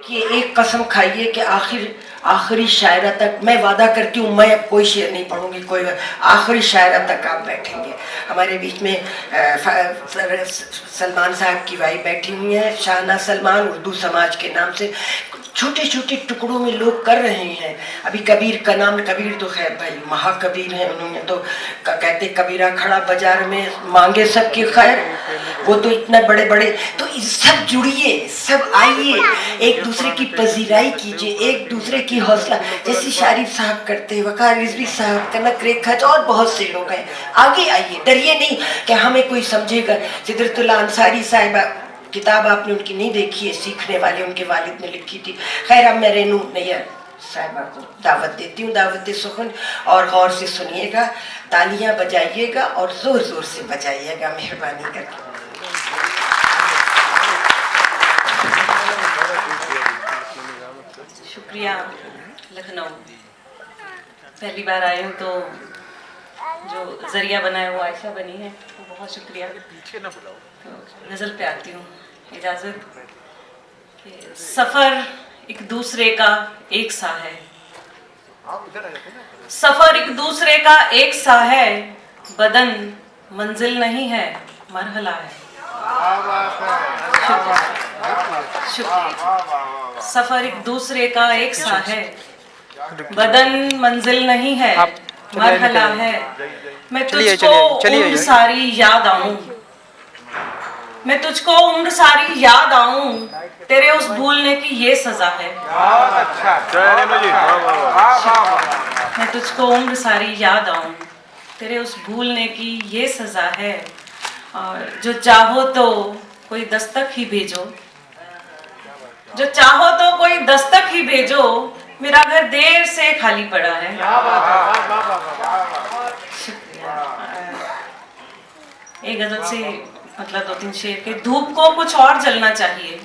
कि एक कसम खाइए कि आखिरी शायरा तक, मैं वादा करती हूँ मैं अब कोई शेर नहीं पढ़ूंगी, कोई आखिरी शायरा तक आप बैठेंगे। हमारे बीच में सलमान साहब की वाइफ बैठी हुई है, शाहना सलमान, उर्दू समाज के नाम से छोटे छोटे टुकड़ों में लोग कर रहे हैं। अभी कबीर का नाम, कबीर तो खैर भाई महाकबीर हैं, उन्होंने तो कहते कबीरा खड़ा बाजार में मांगे सबकी खैर, वो तो इतना बड़े बड़े। तो सब जुड़िए, सब आइए, एक दूसरे की पजीराई कीजिए, एक दूसरे की हौसला, जैसे शारिफ साहब करते हैं, वकार रिजवी साहब, कनक रेखा और बहुत से लोग हैं। आगे आइए, डरिए नहीं कि हमें कोई समझेगा। सिदरतुल्लाह अंसारी साहिबा, किताब आपने उनकी नहीं देखी है, सीखने वाले, उनके वालिद ने लिखी थी। खैर अब मैं रेनू नैयर साहिबा को दावत देती हूँ, दावत सुखन, और गौर से सुनिएगा, तालियां बजाइएगा और जोर जोर से बजाइएगा, मेहरबानी करके। शुक्रिया। लखनऊ पहली बार आई हूँ, तो जो जरिया बनाया वो आयशा बनी है, तो बहुत शुक्रिया। तो गज़ल पे आती हूँ, इजाज़त। सफ़र एक दूसरे का एक सा है, सफ़र एक दूसरे का एक सा है, बदन मंजिल नहीं है मरहला है। शुक्रिया। सफ़र एक दूसरे का एक सा है, बदन मंजिल नहीं है मरहला है। मैं तुझको उम्र सारी याद आऊं, मैं तुझको उम्र सारी याद आऊं, तेरे उस भूलने की ये सजा है। मैं तुझको उम्र सारी याद आऊं, तेरे उस भूलने की ये सजा है। और जो चाहो तो कोई दस्तक ही भेजो, जो चाहो तो कोई दस्तक ही भेजो, मेरा घर देर से खाली पड़ा है। शुक्रिया। एक गजल से मतलब 2-3 शेर के। धूप को कुछ और जलना चाहिए,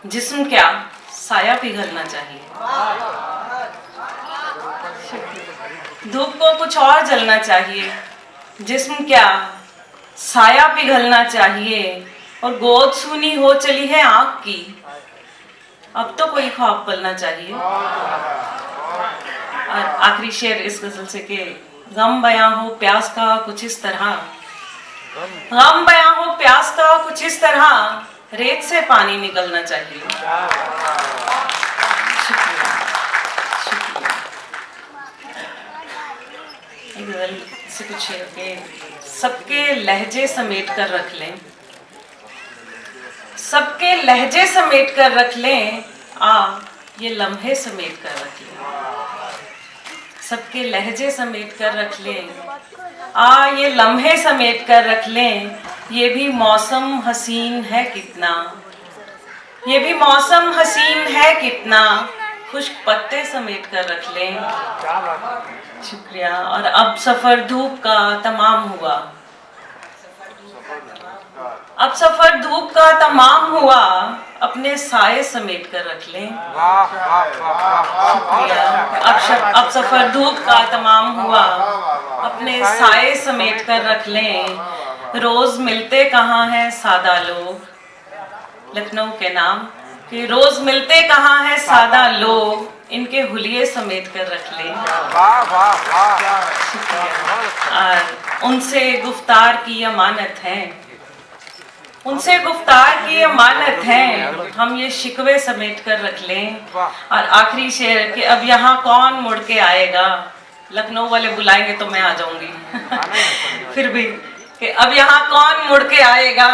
जिस्म क्या साया पिघलना चाहिए। धूप को कुछ और जलना चाहिए, जिस्म क्या साया पिघलना चाहिए। और गोद सूनी हो चली है आँख की, अब तो कोई ख्वाब पलना चाहिए। और आखिरी शेर इस गजल से के, गम बयां हो प्यास का कुछ इस तरह, गम बयां हो प्यास का कुछ इस तरह, रेत से पानी निकलना चाहिए। शुक्रिया। शुक्रिया। एक गजल से कुछ शेर के। सबके लहजे समेट कर रख लें, सबके लहजे समेट कर रख लें, ये लम्हे समेट कर रख लें। सबके लहजे समेट कर रख लें, ये लम्हे समेट कर रख लें। ये भी मौसम हसीन है कितना, ये भी मौसम हसीन है कितना, खुश्क पत्ते समेट कर रख लें। शुक्रिया। और अब सफ़र धूप का तमाम हुआ, अब सफ़र धूप का तमाम हुआ, अपने साए समेट कर रख लें। शुक्रिया। अब सफ़र धूप का तमाम हुआ, अपने साए समेट कर रख लें। रोज़ मिलते कहाँ हैं सादा लोग, लखनऊ के नाम, कि रोज़ मिलते कहाँ हैं सादा लोग, इनके हुलिये समेट कर रख लें। शुक्रिया। और उनसे गुफ्तार की अमानत है, उनसे गुफ्तार की अमानत है, हम ये शिकवे समेट कर रख लें। और आखिरी शेर कि अब यहाँ कौन मुड़ के आएगा, लखनऊ वाले बुलाएंगे तो मैं आ जाऊंगी फिर भी, कि अब यहाँ कौन मुड़ के आएगा,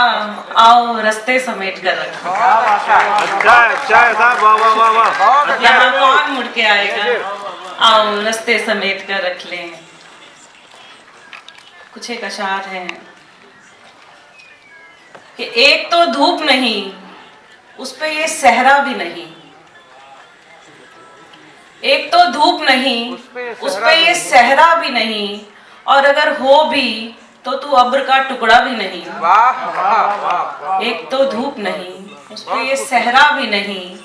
आओ रास्ते समेट कर रखें। यहाँ कौन मुड़ के आएगा, आओ रास्ते समेट कर रख लें। कुछ एक अशार हैं कि एक तो धूप नहीं, उस पे ये सहरा भी नहीं। एक तो धूप नहीं, उस पे ये सहरा भी नहीं, और अगर हो भी तो तू अब्र का टुकड़ा भी नहीं। एक तो धूप नहीं, उस पे ये सहरा भी नहीं,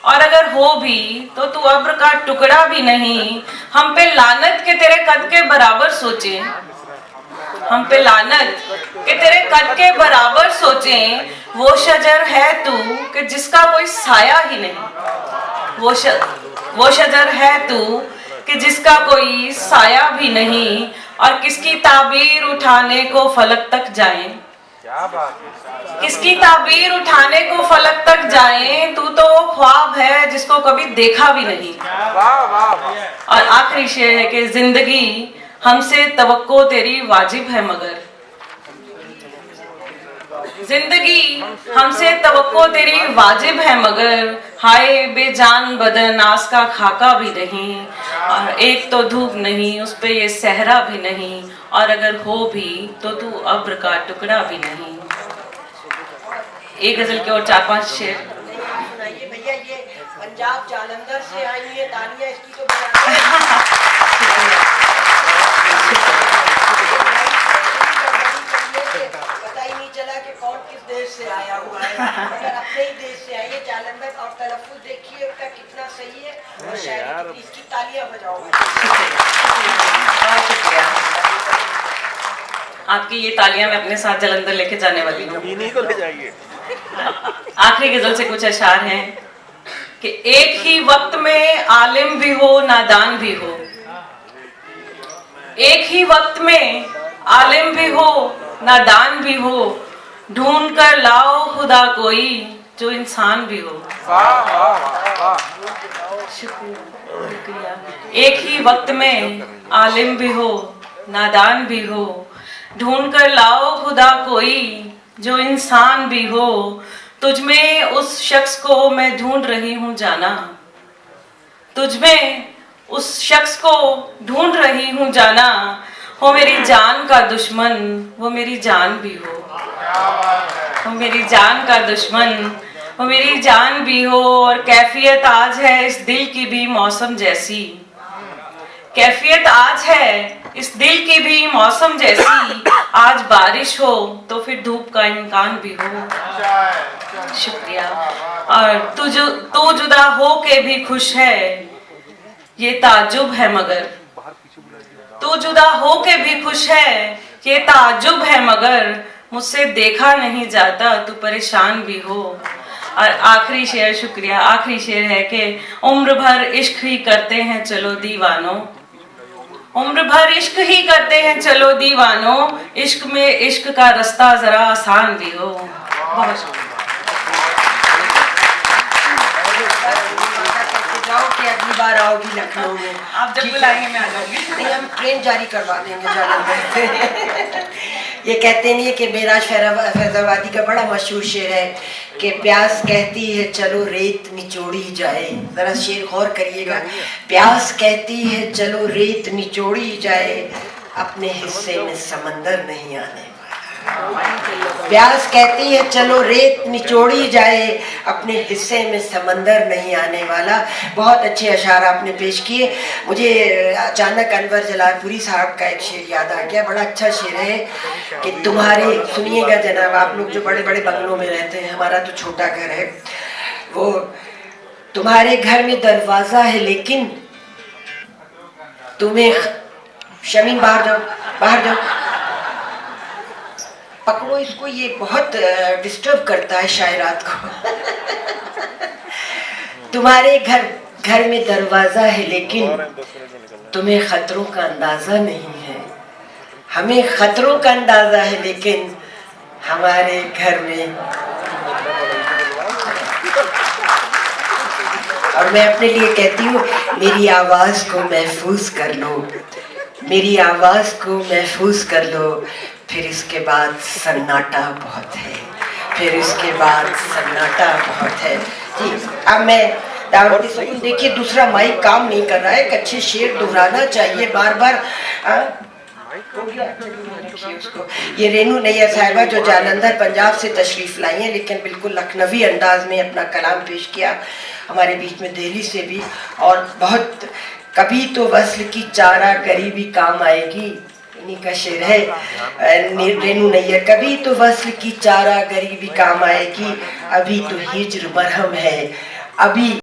और अगर हो भी तो तू अब्र का टुकड़ा भी नहीं। हम पे लानत के तेरे कद के बराबर सोचे, हम पे लानत कि तेरे कद के बराबर सोचें, वो शजर है तू कि जिसका कोई साया ही नहीं। वो शजर है तू कि जिसका कोई साया भी नहीं, और किसकी ताबीर उठाने को फलक तक जाएं। किसकी ताबीर उठाने को फलक तक जाएं, तू तो वो ख्वाब है जिसको कभी देखा भी नहीं। और आखिरी शेर है कि जिंदगी हमसे तवक्को तेरी वाजिब है मगर, जिंदगी हमसे तवक्को तेरी वाजिब है मगर, हाय बेजान बदन आस का खाका भी नहीं, और एक तो धूप नहीं उस पे ये सहरा भी नहीं, और अगर हो भी तो तू अब्र का टुकड़ा भी नहीं। एक गजल के और 4-5 शेर। सुनाइए भैया, ये पंजाब जालंधर से आई है, तालियां इसकी तो पता ही नहीं चला कि कौन किस देश से आया हुआ है, मगर अपने ही देश से आई है जालंधर। और तलफ्फुज़ देखिए उसका कितना सही है, और शायरी इसकी तालियां बजाओ। बहुत शुक्रिया। आपकी ये तालियां मैं अपने साथ जालंधर लेके जाने वाली हूँ। नहीं तो ले जाइए। आखिरी गजल से कुछ अशार हैं कि एक ही वक्त में आलिम भी हो नादान भी हो, एक ही वक्त में आलिम भी हो नादान भी हो, ढूंढ कर लाओ खुदा कोई जो इंसान भी हो। शुक्रिया। एक ही वक्त में आलिम भी हो नादान भी हो, ढूंढ कर लाओ खुदा कोई जो इंसान भी हो, तुझ में उस शख्स को मैं ढूंढ रही हूँ जाना, तुझ में उस शख्स को ढूंढ रही हूँ जाना, हो मेरी जान का दुश्मन वो मेरी जान भी हो, हो मेरी जान का दुश्मन वो मेरी जान भी हो। और कैफियत आज है इस दिल की भी मौसम जैसी, कैफियत आज है इस दिल की भी मौसम जैसी, आज बारिश हो तो फिर धूप का इम्कान भी हो। शुक्रिया। और तू जुदा हो के भी खुश है ये ताज्जुब है मगर, तू जुदा हो के भी खुश है ये ताज्जुब है मगर, मुझसे देखा नहीं जाता तू परेशान भी हो। और आखिरी शेर, शुक्रिया, आखिरी शेर है कि उम्र भर इश्क ही करते हैं चलो दीवानों, उम्र भर इश्क ही करते हैं चलो दीवानों, इश्क में इश्क का रास्ता जरा आसान भी हो। बहुत जाओ कि अगली बार आओगी लखनऊ में, आप जब बुलाएंगे मैं आ जाऊंगी। नहीं, हम ट्रेन जारी करवा देंगे जालंधर से। ये कहते नहीं है कि मेराज फैजाबादी का बड़ा मशहूर शेर है कि प्यास कहती है चलो रेत निचोड़ी जाए। जरा शेर गौर करिएगा, प्यास कहती है चलो रेत निचोड़ी जाए, अपने हिस्से में समंदर नहीं आने वाला। प्यास कहती है चलो रेत निचोड़ी जाए, अपने हिस्से में समंदर नहीं आने वाला। बहुत अच्छे अशार आपने पेश किए। मुझे अचानक अनवर जलालपुरी साहब का एक शेर याद आ गया, बड़ा अच्छा शेर है कि तुम्हारे, सुनिएगा जनाब, आप लोग जो बड़े बड़े बंगलों में रहते हैं, हमारा तो छोटा घर है, वो तुम्हारे घर में दरवाजा है लेकिन तुम्हें, शमीम बाहर जाओ, बाहर जाओ, पकड़ो इसको, ये बहुत डिस्टर्ब करता है शायरात को। तुम्हारे घर में दरवाजा है लेकिन तुम्हें खतरों का अंदाजा नहीं है, हमें खतरों का अंदाजा है लेकिन हमारे घर में। और मैं अपने लिए कहती हूँ, मेरी आवाज को महफूज कर लो, मेरी आवाज को महफूज कर लो, फिर इसके बाद सन्नाटा बहुत है, फिर इसके बाद सन्नाटा बहुत है। जी, अब मैं दावती सुकून, देखिए दूसरा माइक काम नहीं कर रहा है, एक अच्छे शेर दोहराना चाहिए बार बार। उसको ये रेनू नैयर साहिबा जो जालंधर पंजाब से तशरीफ लाई हैं, लेकिन बिल्कुल लखनवी अंदाज में अपना कलाम पेश किया, हमारे बीच में दिल्ली से भी। और बहुत, कभी तो वस्ल की चारा गरीबी काम आएगी, इन्हीं का शेर है रेनू नैयर। कभी तो वस्ल की चारा गरीबी काम आएगी, अभी तो हिज्र मरहम है, अभी